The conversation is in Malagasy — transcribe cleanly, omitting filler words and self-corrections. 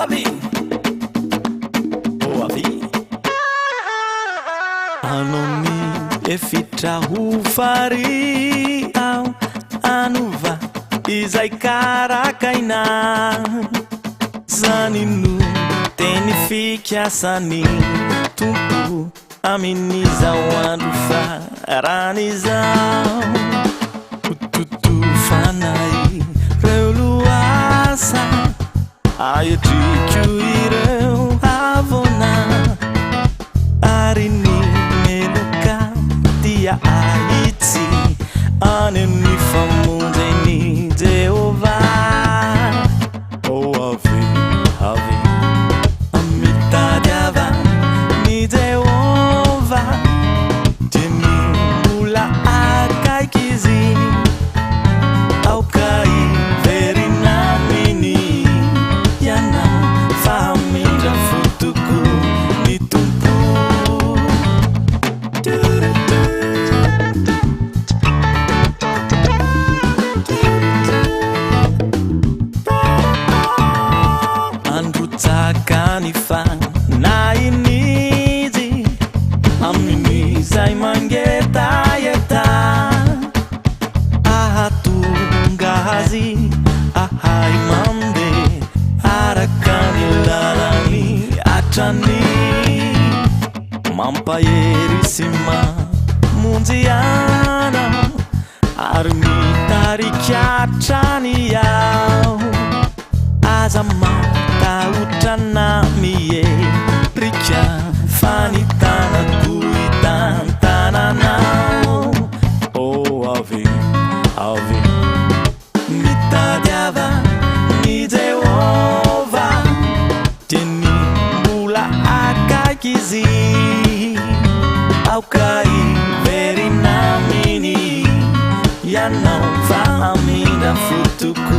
Avi, oh Avi. Anoni efitra ho fary ao anova izay karakaina. Zany no teny fikasany tompo amin'izao andro faran'izao. Tutu fanay reo loasa aedrikyo ireo avona ary ny meloka dia ahitsy any amin'ny famonjeny Jehovah. Oh Ave, Ave, mitady avy ny Jehovah dia ny mbola akaiky izy aoka iverina aminy iana fahamindra fotoko ny tompo. Androtsakany fanahinizy amin'izay mangetaheta ahatonga azy ahay mandeha araka ny lalany hatrany mampahery sy mamonjy anao ary mitarika hatrany aho aza matahotra na mierika fanitanako itantananao. Oh Ave, Ave, mitady avy ny Jehovah dia ny mbola akaiky izy aoka iverina aminy ianao fahamindra fotoko